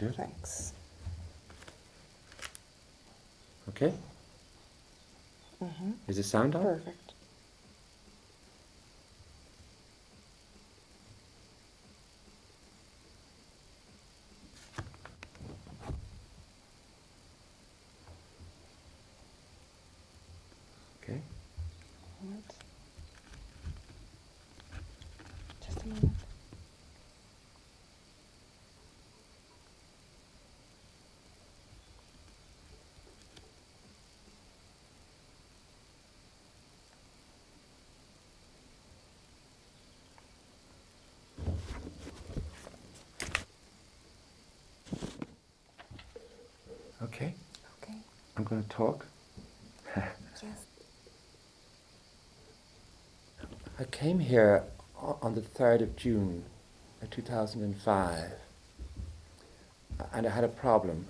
do it. Thanks. Okay? Is the sound on? Perfect. Okay. Moment. Just a moment. Okay. Okay. I'm going to talk. Yes. I came here on the 3rd of June 2005, and I had a problem.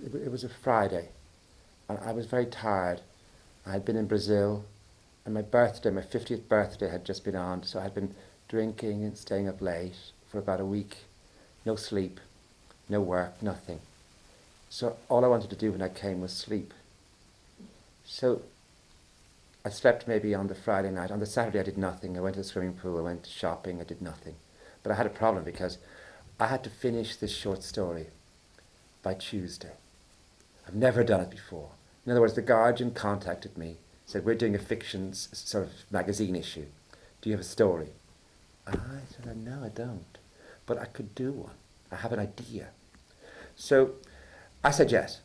It was a Friday, and I was very tired. I had been in Brazil, and my 50th birthday had just been on, so I had been drinking and staying up late for about a week. No sleep, no work, nothing. So all I wanted to do when I came was sleep. So I slept maybe on the Friday night. On the Saturday I did nothing. I went to the swimming pool, I went shopping, I did nothing. But I had a problem because I had to finish this short story by Tuesday. I've never done it before. In other words, the Guardian contacted me, said, we're doing a fiction sort of magazine issue. Do you have a story? And I said, no, I don't. But I could do one. I have an idea. So I said yes.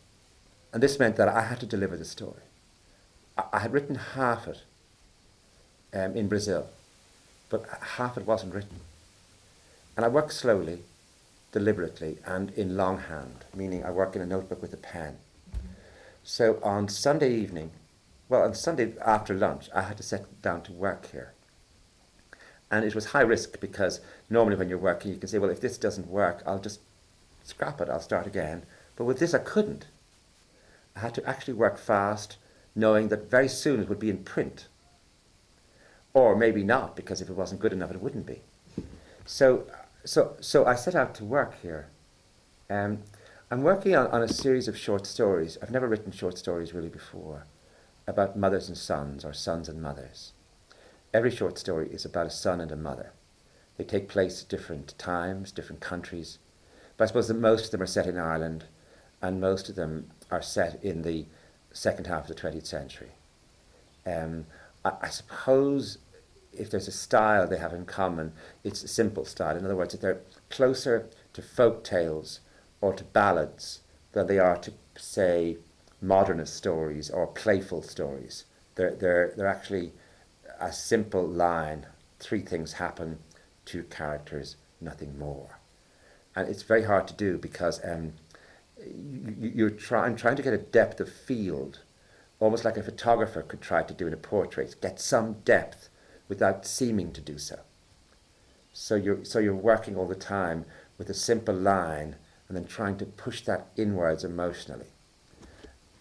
And this meant that I had to deliver the story. I had written half it in Brazil, but half it wasn't written. And I work slowly, deliberately, and in longhand, meaning I work in a notebook with a pen. So on Sunday evening, well, on Sunday after lunch, I had to sit down to work here. And it was high risk because normally when you're working, you can say, well, if this doesn't work, I'll just scrap it, I'll start again. But with this, I couldn't. I had to actually work fast, knowing that very soon it would be in print. Or maybe not, because if it wasn't good enough, it wouldn't be. So I set out to work here. I'm working on a series of short stories. I've never written short stories really before, about mothers and sons, or sons and mothers. Every short story is about a son and a mother. They take place at different times, different countries. But I suppose that most of them are set in Ireland, and most of them are set in the second half of the 20th century. I suppose if there's a style they have in common, it's a simple style. In other words, that they're closer to folk tales or to ballads than they are to, say, modernist stories or playful stories. They're actually a simple line. 3 things happen, 2 characters, nothing more. And it's very hard to do because I'm trying to get a depth of field, almost like a photographer could try to do in a portrait, get some depth without seeming to do so. So you're working all the time with a simple line and then trying to push that inwards emotionally.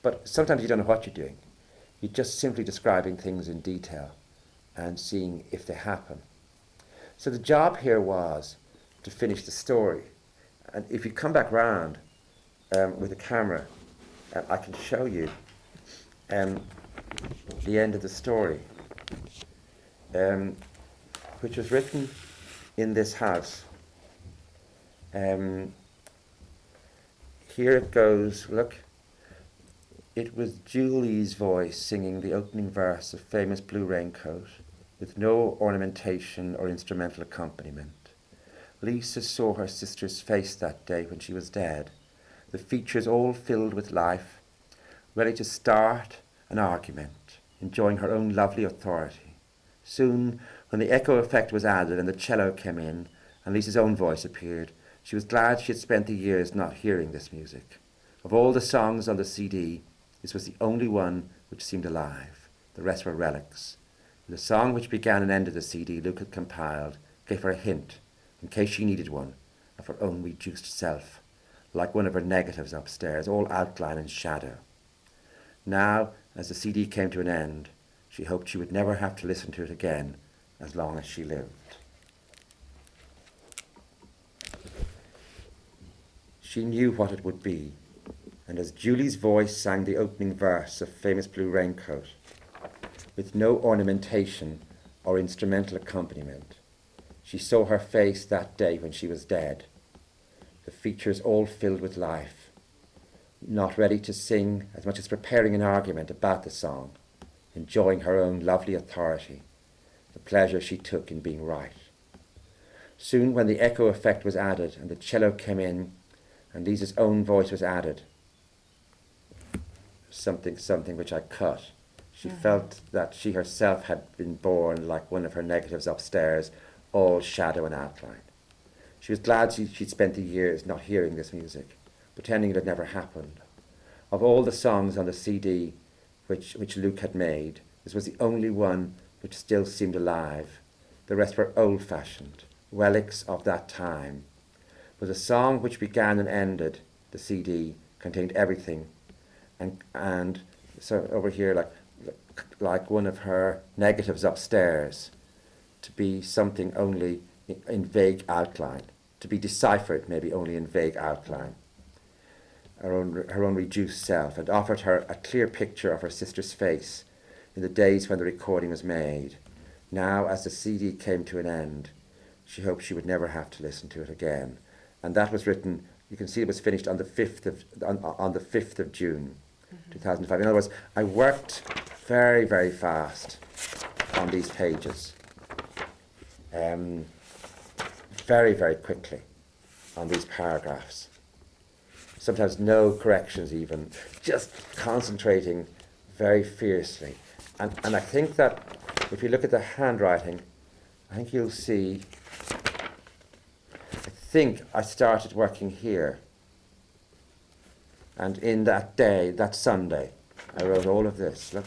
But sometimes you don't know what you're doing. You're just simply describing things in detail and seeing if they happen. So the job here was to finish the story. And if you come back round with a camera, I can show you the end of the story, which was written in this house. Here it goes, look. It was Julie's voice singing the opening verse of Famous Blue Raincoat, with no ornamentation or instrumental accompaniment. Lisa saw her sister's face that day when she was dead, the features all filled with life, ready to start an argument, enjoying her own lovely authority. Soon, when the echo effect was added and the cello came in, and Lisa's own voice appeared, she was glad she had spent the years not hearing this music. Of all the songs on the CD, this was the only one which seemed alive. The rest were relics. And the song which began and ended the CD Luke had compiled gave her a hint, in case she needed one, of her own reduced self, like one of her negatives upstairs, all outline and shadow. Now, as the CD came to an end, she hoped she would never have to listen to it again as long as she lived. She knew what it would be, and as Julie's voice sang the opening verse of Famous Blue Raincoat, with no ornamentation or instrumental accompaniment, she saw her face that day when she was dead, the features all filled with life, not ready to sing as much as preparing an argument about the song, enjoying her own lovely authority, the pleasure she took in being right. Soon, when the echo effect was added and the cello came in and Lisa's own voice was added, something which I cut, she felt that she herself had been born like one of her negatives upstairs, all shadow and outline. She was glad she'd spent the years not hearing this music, pretending it had never happened. Of all the songs on the CD which Luke had made, this was the only one which still seemed alive. The rest were old-fashioned, relics of that time. But a song which began and ended, the CD, contained everything. And so over here, like one of her negatives upstairs, to be something only in vague outline, to be deciphered maybe only in vague outline, her own reduced self, and offered her a clear picture of her sister's face in the days when the recording was made. Now, as the CD came to an end, she hoped she would never have to listen to it again. And that was written, you can see it was finished on the 5th of June, 2005. In other words, I worked very, very fast on these pages. Very, very quickly on these paragraphs. Sometimes no corrections even, just concentrating very fiercely. And I think that if you look at the handwriting, I think you'll see, I think I started working here. And in that day, that Sunday, I wrote all of this, look.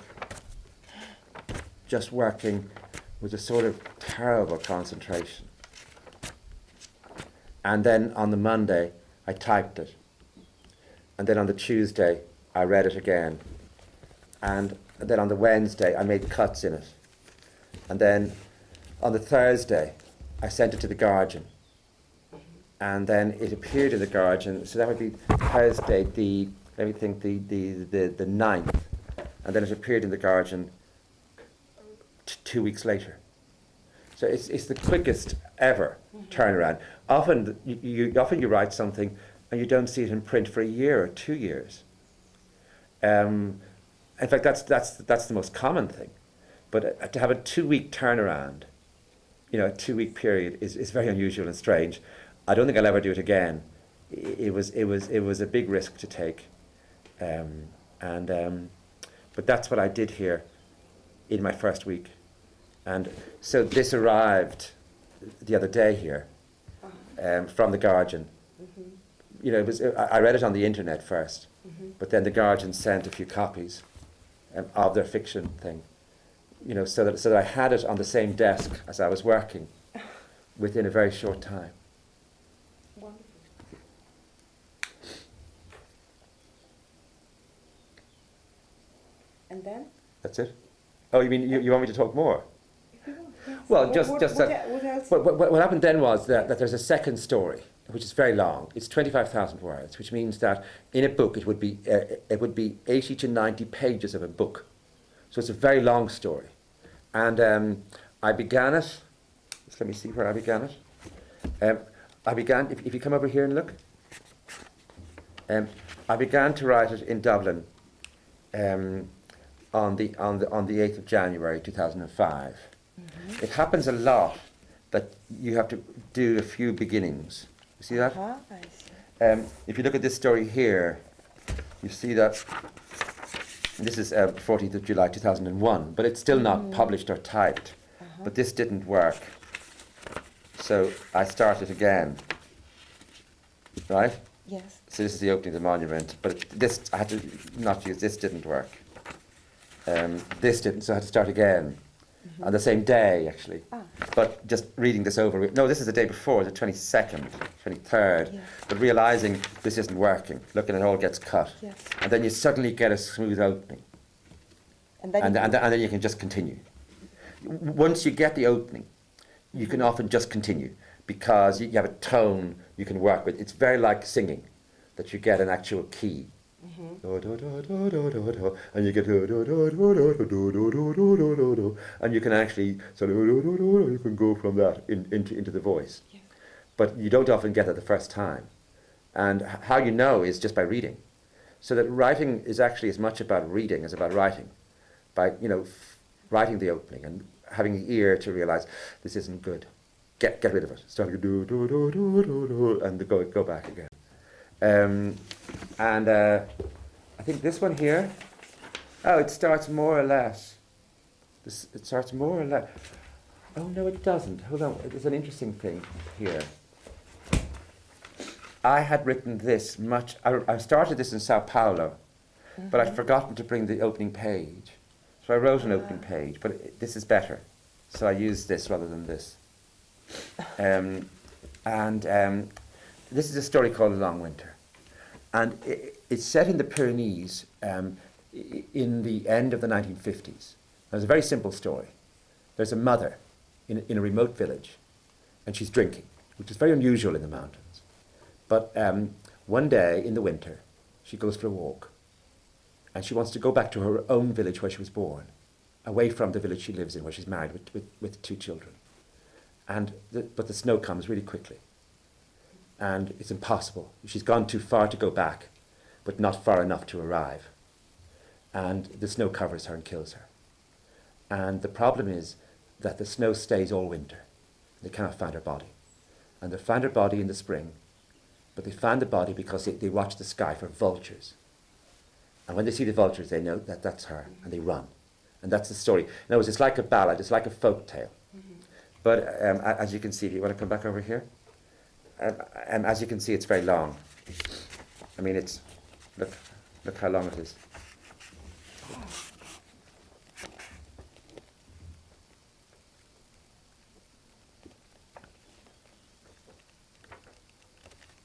Just working with a sort of terrible concentration. And then on the Monday, I typed it. And then on the Tuesday, I read it again. And then on the Wednesday, I made cuts in it. And then on the Thursday, I sent it to the Guardian. And then it appeared in the Guardian, so that would be Thursday, the 9th. And then it appeared in the Guardian 2 weeks later. So it's the quickest ever turnaround. Often you write something and you don't see it in print for a year or 2 years. In fact, that's the most common thing. But to have a 2-week turnaround, a 2-week period is very unusual and strange. I don't think I'll ever do it again. It was a big risk to take, but that's what I did here in my first week. And so this arrived the other day here from the Guardian. I read it on the internet first, but then the Guardian sent a few copies of their fiction thing, so that I had it on the same desk as I was working within a very short time. Wonderful. And then? That's it? Oh, you mean you want me to talk more? If you want, yes. Well, What else? What happened then was that there's a second story, which is very long. It's 25,000 words, which means that in a book it would be 80 to 90 pages of a book. So it's a very long story. And I began it, let me see where I began it. I began, if you come over here and look, I began to write it in Dublin on the 8th of January 2005. It happens a lot that you have to do a few beginnings. You see that? I see. If you look at this story here, you see that this is 14th of July 2001, but it's still not published or typed. But this didn't work. So I started again, right? Yes. So this is the opening of the monument, but this, I had to not use, this didn't work. This didn't, so I had to start again. On the same day, actually. But just reading this over, no, this is the day before, the 22nd, 23rd, Yes. but realising this isn't working, looking, it all gets cut. Yes. And then you suddenly get a smooth opening. And then, And then you can just continue. Once you get the opening, you can often just continue because you have a tone you can work with. It's very like singing. that you get an actual key. And you get and you can actually you can go from that into the voice. Yes. But you don't often get that the first time. And how you know is just by reading. So that writing is actually as much about reading as about writing. By, writing the opening and having the ear to realize this isn't good. Get rid of it. Start to do and go back again. I think this one here, it starts more or less. It starts more or less. Oh no, it doesn't. Hold on, there's an interesting thing here. I had written this much, I started this in Sao Paulo, but I'd forgotten to bring the opening page. So I wrote an opening page, but this is better. So I used this rather than this. This is a story called A Long Winter. And it's set in the Pyrenees in the end of the 1950s. And it's a very simple story. There's a mother in a remote village, and she's drinking, which is very unusual in the mountains. But one day in the winter, she goes for a walk, and she wants to go back to her own village where she was born, away from the village she lives in, where she's married with 2 children. But the snow comes really quickly, and it's impossible. She's gone too far to go back, but not far enough to arrive. And the snow covers her and kills her. And the problem is that the snow stays all winter. They cannot find her body. And they find her body in the spring, but they find the body because they watch the sky for vultures. And when they see the vultures, they know that that's her, and they run. And that's the story. In other words, it's like a ballad, it's like a folk tale. But as you can see, do you want to come back over here? As you can see, it's very long. I mean, look how long it is.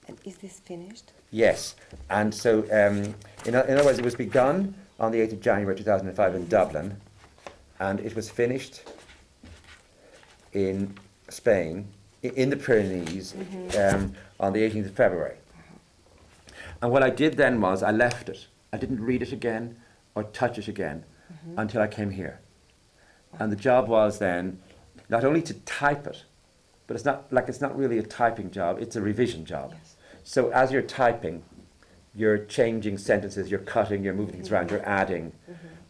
And is this finished? Yes. And so, in other words, it was begun on the 8th of January 2005 in Dublin, and it was finished in Spain, in the Pyrenees, on the 18th of February. And what I did then was I left it. I didn't read it again or touch it again until I came here. And the job was then not only to type it, but it's not really a typing job, it's a revision job. Yes. So as you're typing, you're changing sentences, you're cutting, you're moving things around, you're adding.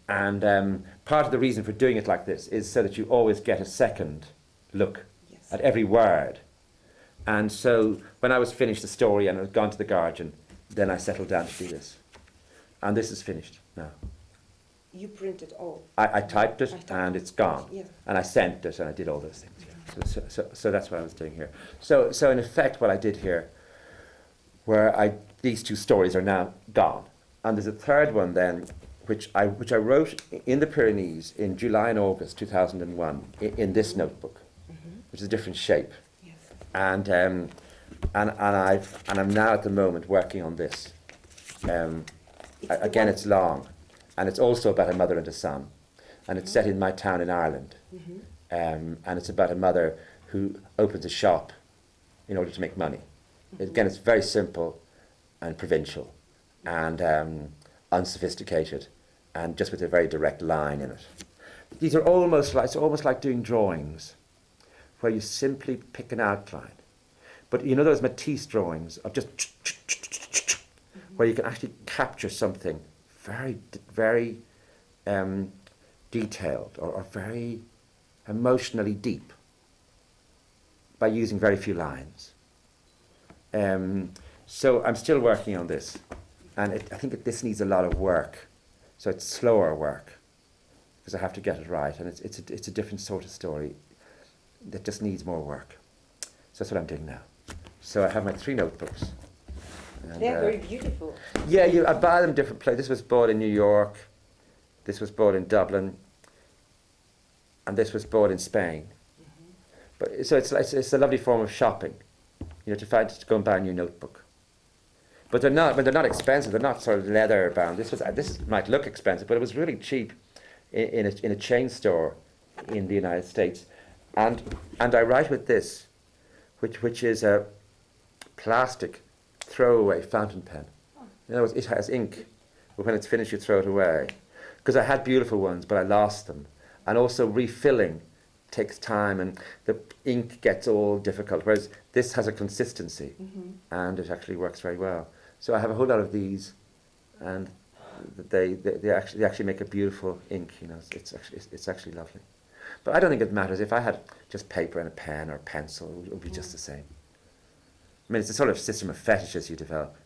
And part of the reason for doing it like this is so that you always get a second look at every word. And so when I was finished the story and I was gone to the Guardian, then I settled down to do this. And this is finished now. You printed all? I typed it and it's gone. Yes. And I sent it and I did all those things. Yeah. So that's what I was doing here. So in effect what I did here, where these 2 stories are now gone. And there's a third one then, which I wrote in the Pyrenees in July and August 2001 in this notebook, which is a different shape. Yes. And I'm now at the moment working on this. Again, it's long, and it's also about a mother and a son, and it's set in my town in Ireland, and it's about a mother who opens a shop in order to make money. Again, it's very simple and provincial and unsophisticated, and just with a very direct line in it. These are it's almost like doing drawings, where you simply pick an outline. But you know those Matisse drawings of just where you can actually capture something very, very detailed or very emotionally deep by using very few lines. So I'm still working on this, and I think this needs a lot of work. So it's slower work because I have to get it right, and it's a different sort of story that just needs more work. So that's what I'm doing now. So I have my 3 notebooks. And, they're very beautiful. Yeah, I buy them different places. This was bought in New York, this was bought in Dublin, and this was bought in Spain. But so it's a lovely form of shopping, to go and buy a new notebook. But they're not expensive. They're not sort of leather bound. This might look expensive, but it was really cheap in a chain store in the United States. And I write with this, which is a plastic throwaway fountain pen. In other words, it has ink, but when it's finished, you throw it away. Because I had beautiful ones, but I lost them. And also refilling takes time, and the ink gets all difficult, whereas this has a consistency, and it actually works very well. So I have a whole lot of these, and they actually make a beautiful ink. You know, it's actually lovely. But I don't think it matters. If I had just paper and a pen or a pencil, it would be just the same. I mean, it's a sort of system of fetishes you develop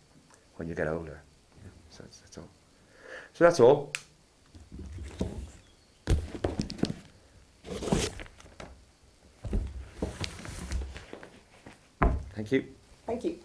when you get older. You know, so that's all. So that's all. Thank you. Thank you.